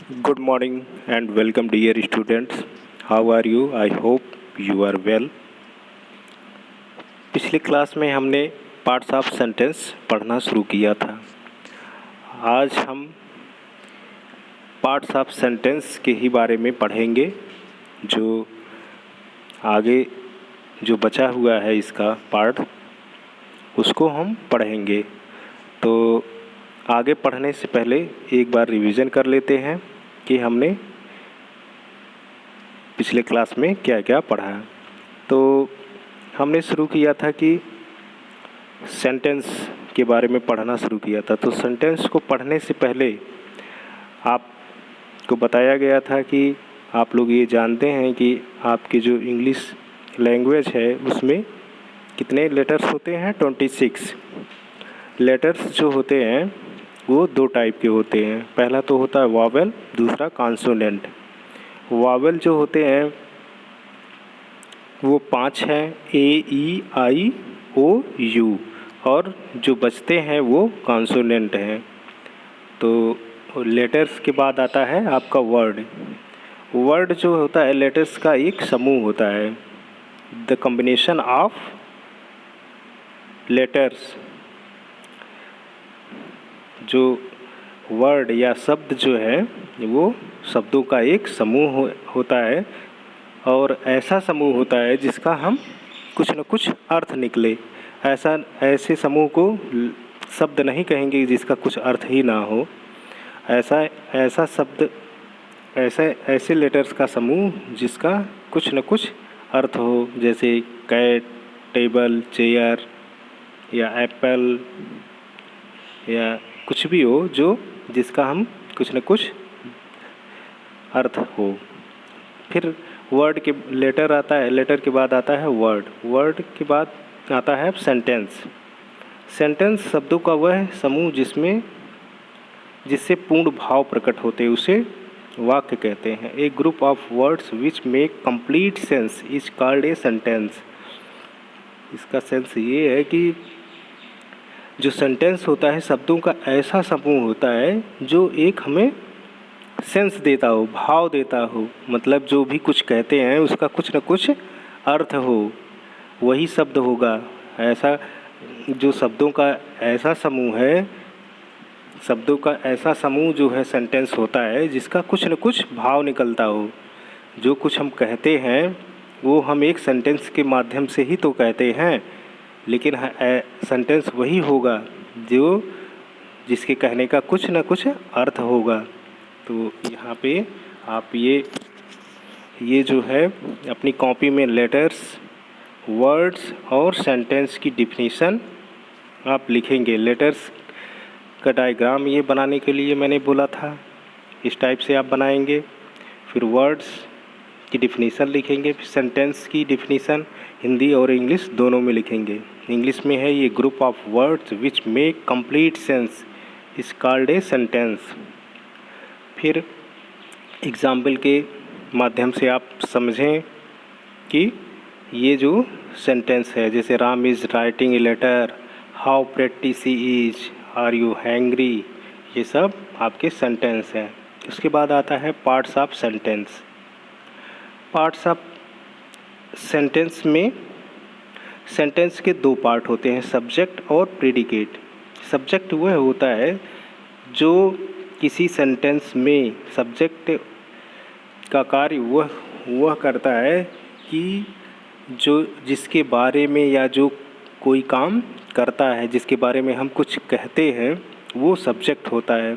Good morning and welcome, dear students. How are you? I hope you are well. पिछली class में हमने parts of sentence पढ़ना शुरू किया था। आज हम पार्ट्स ऑफ सेंटेंस के ही बारे में पढ़ेंगे। जो आगे जो बचा हुआ है इसका पार्ट, उसको हम पढ़ेंगे। तो आगे पढ़ने से पहले एक बार रिवीजन कर लेते हैं कि हमने पिछले क्लास में क्या क्या पढ़ा। तो हमने शुरू किया था कि सेंटेंस के बारे में पढ़ना शुरू किया था। तो सेंटेंस को पढ़ने से पहले आपको बताया गया था कि आप लोग ये जानते हैं कि आपके जो इंग्लिश लैंग्वेज है उसमें कितने लेटर्स होते हैं? 26 लेटर्स जो होते हैं वो दो टाइप के होते हैं। पहला तो होता है वॉवेल, दूसरा कॉन्सोनेंट। वॉवेल जो होते हैं वो 5 हैं, A, E, I, O, U, और जो बचते हैं वो कॉन्सोनेंट हैं। तो लेटर्स के बाद आता है आपका वर्ड। वर्ड जो होता है लेटर्स का एक समूह होता है। द कॉम्बिनेशन ऑफ लेटर्स, जो वर्ड या शब्द जो है वो शब्दों का एक समूह होता है, और ऐसा समूह होता है जिसका हम कुछ न कुछ अर्थ निकले। ऐसे समूह को शब्द नहीं कहेंगे जिसका कुछ अर्थ ही ना हो। ऐसा शब्द, ऐसे लेटर्स का समूह जिसका कुछ न कुछ अर्थ हो, जैसे कैट, टेबल, चेयर या एप्पल या कुछ भी हो जो जिसका हम कुछ न कुछ अर्थ हो। फिर वर्ड के लेटर आता है, लेटर के बाद आता है वर्ड, वर्ड के बाद आता है सेंटेंस। सेंटेंस शब्दों का वह समूह जिससे पूर्ण भाव प्रकट होते हैं उसे वाक्य कहते हैं। A group of words which make complete sense is called a sentence. इसका सेंस ये है कि जो सेंटेंस होता है शब्दों का ऐसा समूह होता है जो एक हमें सेंस देता हो, भाव देता हो। मतलब जो भी कुछ कहते हैं उसका कुछ न कुछ अर्थ हो, वही शब्द होगा। ऐसा जो शब्दों का ऐसा समूह है, शब्दों का ऐसा समूह जो है सेंटेंस होता है जिसका कुछ न कुछ भाव निकलता हो। जो कुछ हम कहते हैं वो हम एक सेंटेंस के माध्यम से ही तो कहते हैं, लेकिन सेंटेंस वही होगा जो जिसके कहने का कुछ न कुछ अर्थ होगा। तो यहाँ पे आप ये जो है अपनी कॉपी में लेटर्स, वर्ड्स और सेंटेंस की डिफिनीशन आप लिखेंगे। लेटर्स का डायग्राम ये बनाने के लिए मैंने बोला था, इस टाइप से आप बनाएंगे। फिर वर्ड्स की डिफिनीशन लिखेंगे, फिर सेंटेंस की डिफिनीशन हिंदी और इंग्लिश दोनों में लिखेंगे। इंग्लिश में है ये group of words which make complete sense is called a sentence. फिर एग्जाम्पल के माध्यम से आप समझें कि ये जो सेंटेंस है, जैसे Ram is writing a letter, how pretty she is, are you hungry, ये सब आपके सेंटेंस हैं। उसके बाद आता है parts of sentence. Parts of sentence में सेंटेंस के दो पार्ट होते हैं, सब्जेक्ट और प्रेडिकेट। सब्जेक्ट वह होता है जो किसी सेंटेंस में सब्जेक्ट का कार्य वह करता है कि जो जिसके बारे में या जो कोई काम करता है, जिसके बारे में हम कुछ कहते हैं, वो सब्जेक्ट होता है।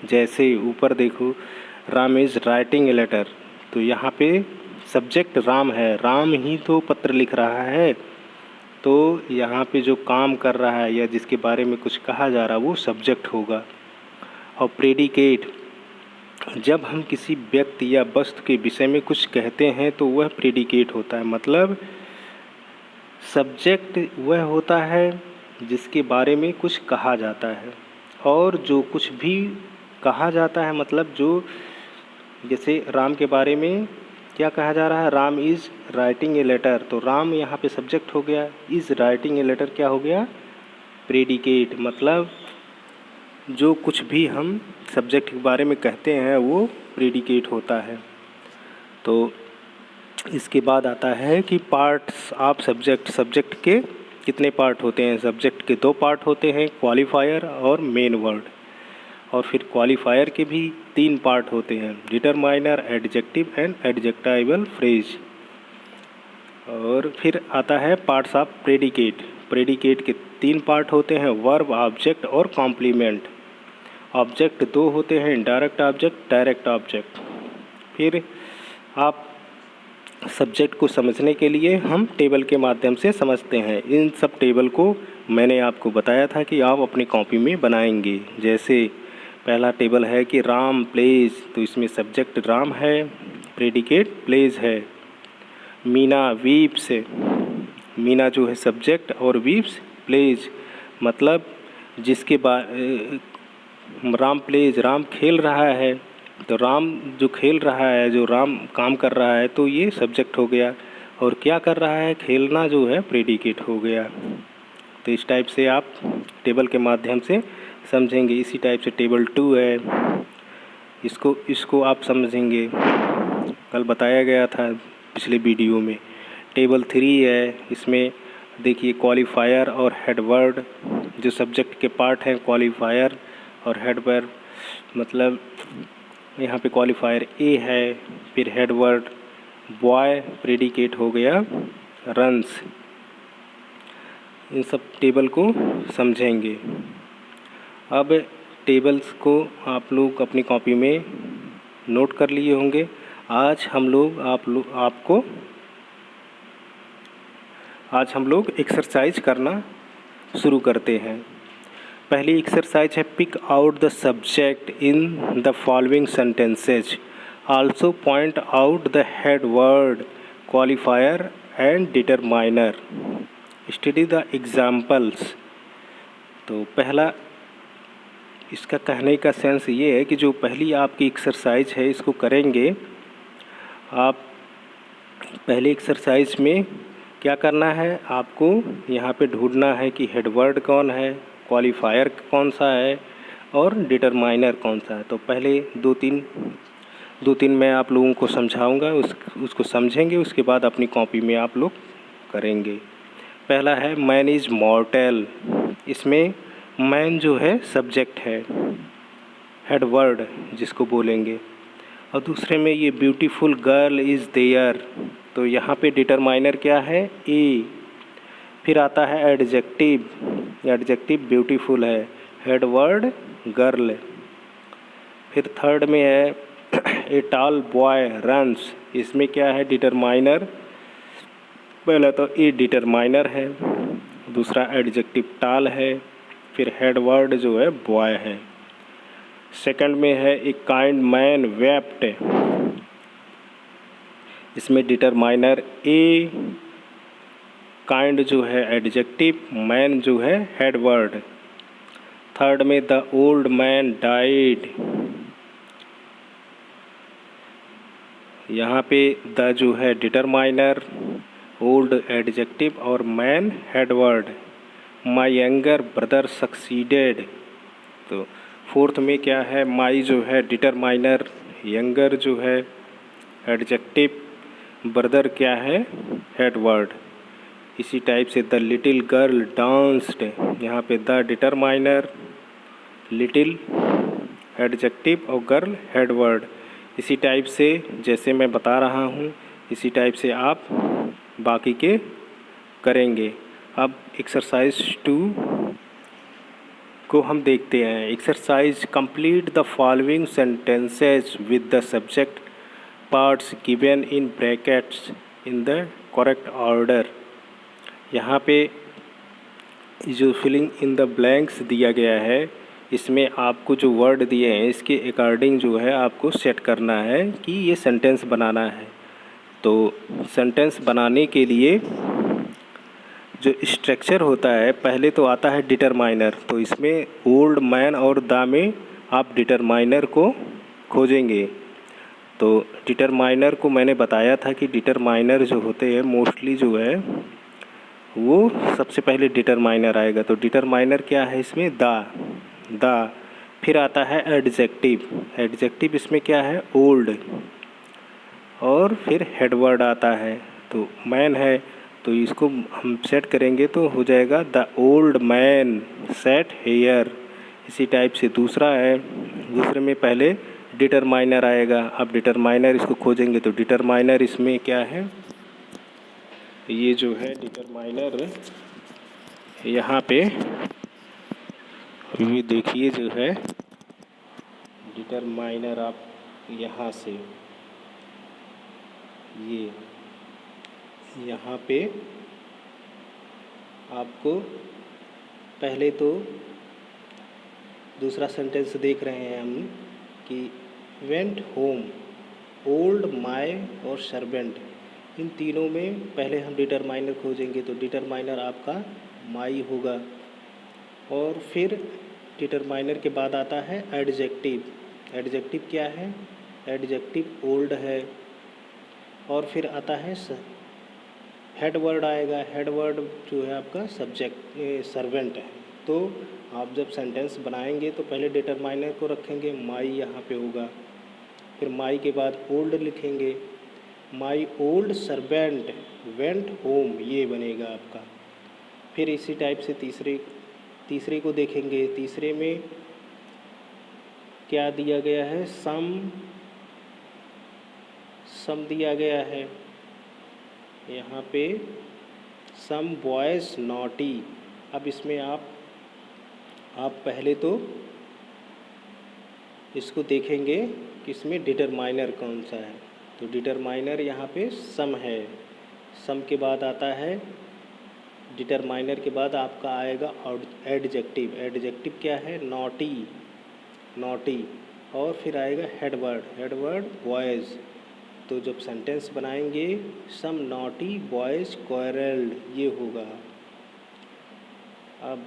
जैसे ऊपर देखो, Ram is writing a letter, तो यहाँ पे सब्जेक्ट राम है, राम ही तो पत्र लिख रहा है। तो यहाँ पे जो काम कर रहा है या जिसके बारे में कुछ कहा जा रहा है वो सब्जेक्ट होगा। और प्रेडिकेट, जब हम किसी व्यक्ति या वस्तु के विषय में कुछ कहते हैं तो वह प्रेडिकेट होता है। मतलब सब्जेक्ट वह होता है जिसके बारे में कुछ कहा जाता है, और जो कुछ भी कहा जाता है, मतलब जो जैसे राम के बारे में क्या कहा जा रहा है, Ram is writing a letter, तो राम यहाँ पे सब्जेक्ट हो गया, इज़ राइटिंग ए लेटर क्या हो गया, प्रेडिकेट। मतलब जो कुछ भी हम सब्जेक्ट के बारे में कहते हैं वो प्रेडिकेट होता है। तो इसके बाद आता है कि पार्ट्स ऑफ सब्जेक्ट के कितने पार्ट होते हैं। सब्जेक्ट के 2 पार्ट होते हैं, क्वालिफायर और मेन वर्ड। और फिर क्वालिफायर के भी 3 पार्ट होते हैं, डिटरमाइनर, एडजेक्टिव एंड एडजेक्टाइबल फ्रेज। और फिर आता है पार्ट्स ऑफ प्रेडिकेट। प्रेडिकेट के 3 पार्ट होते हैं, वर्ब, ऑब्जेक्ट और कॉम्प्लीमेंट। ऑब्जेक्ट 2 होते हैं, इनडायरेक्ट ऑब्जेक्ट, डायरेक्ट ऑब्जेक्ट। फिर आप सब्जेक्ट को समझने के लिए हम टेबल के माध्यम से समझते हैं। इन सब टेबल को मैंने आपको बताया था कि आप अपनी कॉपी में बनाएंगे। जैसे पहला टेबल है कि राम प्लेज, तो इसमें सब्जेक्ट राम है, प्रेडिकेट प्लेज है। मीना वीप्स, मीना जो है सब्जेक्ट और वीप्स प्लेज, मतलब जिसके बाद राम प्लेज, राम खेल रहा है, तो राम जो खेल रहा है, जो राम काम कर रहा है, तो ये सब्जेक्ट हो गया। और क्या कर रहा है, खेलना जो है प्रेडिकेट हो गया। तो इस टाइप से आप टेबल के माध्यम से समझेंगे। इसी टाइप से टेबल 2 है, इसको आप समझेंगे, कल बताया गया था पिछले वीडियो में। टेबल 3 है, इसमें देखिए क्वालिफायर और हेडवर्ड, जो सब्जेक्ट के पार्ट हैं क्वालिफायर और हेडवर्ड, मतलब यहाँ पे क्वालिफायर ए है, फिर हेडवर्ड बॉय, प्रेडिकेट हो गया रन्स। इन सब टेबल को समझेंगे। अब टेबल्स को आप लोग अपनी कॉपी में नोट कर लिए होंगे। आज हम लोग एक्सरसाइज करना शुरू करते हैं। पहली एक्सरसाइज है, pick out the subject in the following sentences, also point out the head word, qualifier and determiner, study the examples. तो पहला इसका कहने का सेंस ये है कि जो पहली आपकी एक्सरसाइज है इसको करेंगे आप। पहली एक्सरसाइज में क्या करना है, आपको यहाँ पे ढूंढना है कि हेडवर्ड कौन है, क्वालिफायर कौन सा है और डिटरमाइनर कौन सा है। तो पहले दो तीन मैं आप लोगों को समझाऊंगा, उसको समझेंगे, उसके बाद अपनी कॉपी में आप लोग करेंगे। पहला है मैन इज़ मॉर्टल, इसमें मैन जो है सब्जेक्ट है, हेडवर्ड जिसको बोलेंगे। और दूसरे में ये ब्यूटीफुल गर्ल इज़ देयर, तो यहाँ पे डिटरमाइनर क्या है, ए। फिर आता है एडजेक्टिव, एडजेक्टिव ब्यूटीफुल है, हेडवर्ड गर्ल। फिर थर्ड में है ए टॉल बॉय रन्स, इसमें क्या है, डिटरमाइनर। पहला तो ए डिटरमाइनर है, दूसरा एडजेक्टिव टॉल है, फिर हेडवर्ड जो है बॉय है। सेकंड में है ए काइंड मैन वेप्ट, इसमें डिटरमाइनर ए, काइंड जो है एडजेक्टिव, मैन जो है हेडवर्ड। थर्ड में द ओल्ड मैन डाइड, यहाँ पे द जो है डिटरमाइनर, ओल्ड एडजेक्टिव और man headword. My younger brother succeeded, तो फोर्थ में क्या है, माई जो है डिटरमाइनर, यंगर जो है एडजेक्टिव, ब्रदर क्या है हेडवर्ड। इसी टाइप से द लिटिल गर्ल डांस्ड, यहाँ पे द डिटरमाइनर, लिटिल एडजेक्टिव और गर्ल हेडवर्ड। इसी टाइप से जैसे मैं बता रहा हूँ इसी टाइप से आप बाकी के करेंगे। अब एक्सरसाइज 2 को हम देखते हैं। Exercise complete the following sentences with the subject parts given in brackets in the correct order. यहाँ पे जो फिलिंग इन द ब्लैंक्स दिया गया है, इसमें आपको जो वर्ड दिए हैं इसके अकॉर्डिंग जो है आपको सेट करना है कि ये सेंटेंस बनाना है। तो सेंटेंस बनाने के लिए जो स्ट्रक्चर होता है, पहले तो आता है डिटरमाइनर, तो इसमें ओल्ड मैन और द में आप डिटरमाइनर को खोजेंगे। तो डिटरमाइनर को मैंने बताया था कि डिटरमाइनर जो होते हैं मोस्टली जो है वो सबसे पहले डिटरमाइनर आएगा। तो डिटरमाइनर क्या है इसमें, द। फिर आता है एडजेक्टिव। एडजेक्टिव इसमें क्या है, ओल्ड। और फिर हेडवर्ड आता है, तो मैन है तो इसको हम सेट करेंगे तो हो जाएगा the old man sat here. इसी टाइप से दूसरा है, दूसरे में पहले डिटरमाइनर आएगा। अब डिटरमाइनर इसको खोजेंगे तो डिटरमाइनर इसमें क्या है, ये जो है डिटरमाइनर यहाँ पे ये देखिए जो है डिटरमाइनर, आप यहाँ से ये यहाँ पे आपको पहले तो दूसरा सेंटेंस देख रहे हैं हम कि वेंट होम, ओल्ड, माय और सर्वेंट, इन तीनों में पहले हम डिटरमाइनर खोजेंगे तो डिटरमाइनर आपका माई होगा। और फिर डिटरमाइनर के बाद आता है एडजेक्टिव। एडजेक्टिव क्या है, एडजेक्टिव ओल्ड है। और फिर आता है हेड वर्ड आएगा। हेड वर्ड जो है आपका सब्जेक्ट सर्वेंट है। तो आप जब सेंटेंस बनाएंगे तो पहले डिटरमाइनर को रखेंगे, माई यहाँ पे होगा। फिर माई के बाद ओल्ड लिखेंगे, my old servant went home, ये बनेगा आपका। फिर इसी टाइप से तीसरे को देखेंगे। तीसरे में क्या दिया गया है, सम दिया गया है यहाँ पे, सम बॉयज़ नॉटी। अब इसमें आप पहले तो इसको देखेंगे कि इसमें डिटरमाइनर कौन सा है। तो डिटरमाइनर यहाँ पे सम है। सम के बाद आता है, डिटरमाइनर के बाद आपका आएगा एडजेक्टिव। एडजेक्टिव क्या है, नॉटी, नॉटी। और फिर आएगा हेडवर्ड बॉयज़। तो जब सेंटेंस बनाएंगे सम नॉटी बॉयज़ क्वारल्ड, ये होगा। अब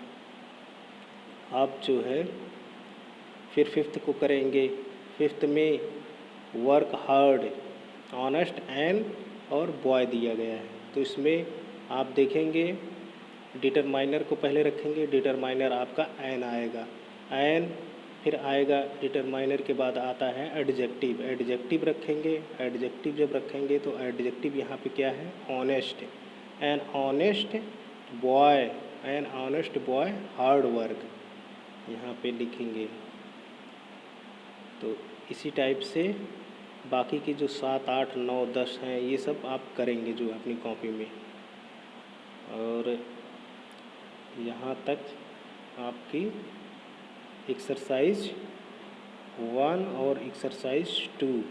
आप जो है फिर फिफ्थ को करेंगे। फिफ्थ में वर्क हार्ड, ऑनेस्ट, एंड और बॉय दिया गया है। तो इसमें आप देखेंगे डिटरमाइनर को पहले रखेंगे, डिटरमाइनर आपका एन आएगा, एन। फिर आएगा डिटरमाइनर के बाद आता है एडजेक्टिव। एडजेक्टिव रखेंगे। एडजेक्टिव जब रखेंगे तो एडजेक्टिव यहाँ पे क्या है, honest, an honest boy, an honest boy hard work, यहाँ पे लिखेंगे। तो इसी टाइप से बाकी के जो 7, 8, 9, 10 हैं ये सब आप करेंगे जो अपनी कॉपी में। और यहाँ तक आपकी एक्सरसाइज 1 और एक्सरसाइज 2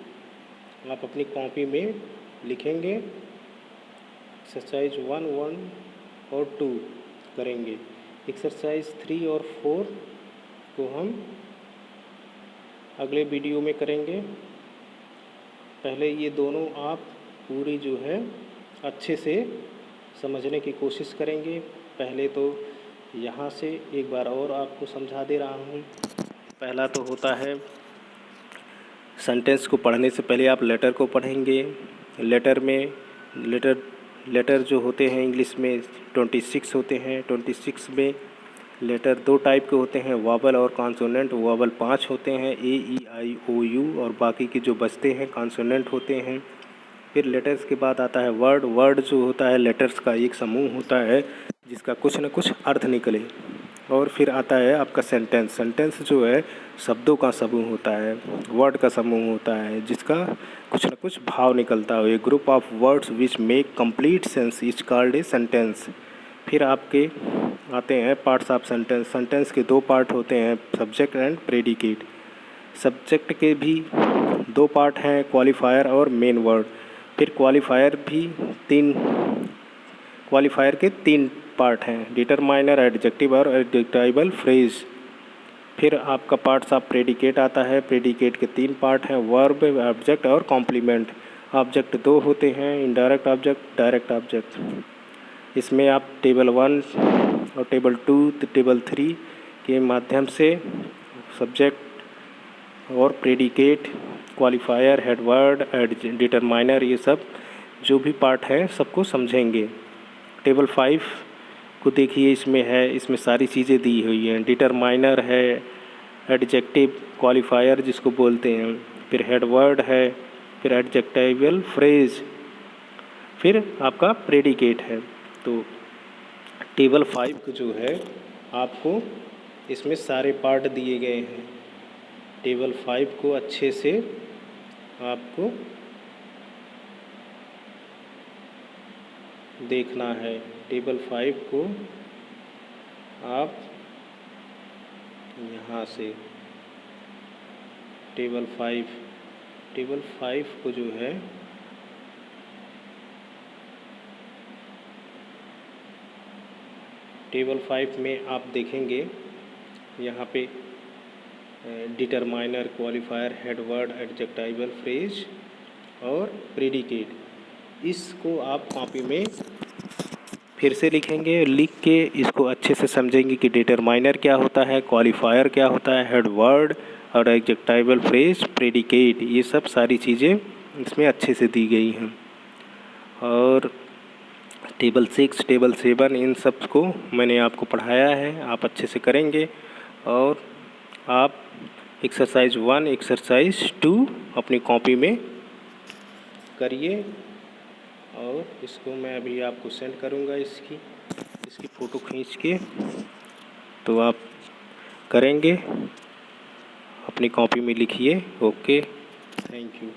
आप अपनी कॉपी में लिखेंगे। एक्सरसाइज 1 और 2 करेंगे। एक्सरसाइज 3 और 4 को हम अगले वीडियो में करेंगे। पहले ये दोनों आप पूरी जो है अच्छे से समझने की कोशिश करेंगे। पहले तो यहाँ से एक बार और आपको समझा दे रहा हूँ। पहला तो होता है सेंटेंस को पढ़ने से पहले आप लेटर को पढ़ेंगे। लेटर में लेटर जो होते हैं इंग्लिश में 26 होते हैं। 26 में लेटर 2 टाइप के होते हैं, वॉवल और कॉन्सोनेंट। वॉवल 5 होते हैं, ए, ई, आई, ओ, यू, और बाकी के जो बचते हैं कॉन्सोनेंट होते हैं। फिर लेटर्स के बाद आता है वर्ड। वर्ड जो होता है लेटर्स का एक समूह होता है जिसका कुछ न कुछ अर्थ निकले। और फिर आता है आपका सेंटेंस। सेंटेंस जो है शब्दों का समूह होता है, वर्ड का समूह होता है जिसका कुछ न कुछ भाव निकलता है। A group of words which make complete sense is called a sentence. फिर आपके आते हैं पार्ट्स ऑफ सेंटेंस। सेंटेंस के 2 पार्ट होते हैं, सब्जेक्ट एंड प्रेडिकेट। सब्जेक्ट के भी 2 पार्ट हैं, क्वालिफायर और मेन वर्ड। फिर क्वालिफायर के 3 पार्ट हैं, डिटरमाइनर, एडजेक्टिव और एडजेक्टिवल फ्रेज। फिर आपका पार्ट्स ऑफ प्रेडिकेट आता है। प्रेडिकेट के 3 पार्ट हैं, वर्ब, ऑब्जेक्ट और कॉम्प्लीमेंट। ऑब्जेक्ट 2 होते हैं, इनडायरेक्ट ऑब्जेक्ट, डायरेक्ट ऑब्जेक्ट। इसमें आप टेबल 1 और टेबल 2, टेबल 3 के माध्यम से सब्जेक्ट और प्रेडिकेट, क्वालिफायर, हेडवर्ड, डिटरमाइनर, ये सब जो भी पार्ट है सबको समझेंगे। टेबल 5 को देखिए, इसमें सारी चीज़ें दी हुई हैं। डिटरमाइनर है, एडजेक्टिव क्वालिफायर जिसको बोलते हैं, फिर हेड वर्ड है, फिर एडजेक्टिवल फ्रेज, फिर आपका प्रेडिकेट है। तो टेबल 5 को जो है आपको इसमें सारे पार्ट दिए गए हैं। टेबल 5 को अच्छे से आपको देखना है। टेबल 5 को आप यहाँ से टेबल 5 को जो है टेबल 5 में आप देखेंगे यहाँ पे determiner, qualifier, head word, adjectival phrase और प्रेडिकेट, इसको आप कॉपी में फिर से लिखेंगे। लिख के इसको अच्छे से समझेंगे कि डिटरमाइनर क्या होता है, क्वालिफायर क्या होता है, हेड वर्ड और एडजेक्टिवल फ्रेज, प्रेडिकेट, ये सब सारी चीज़ें इसमें अच्छे से दी गई हैं। और टेबल 6, टेबल 7 इन सब को मैंने आपको पढ़ाया है, आप अच्छे से करेंगे। और आप एक्सरसाइज 1, एक्सरसाइज 2 अपनी कॉपी में करिए। और इसको मैं अभी आपको सेंड करूँगा, इसकी फ़ोटो खींच के, तो आप करेंगे, अपनी कॉपी में लिखिए। Okay, thank you.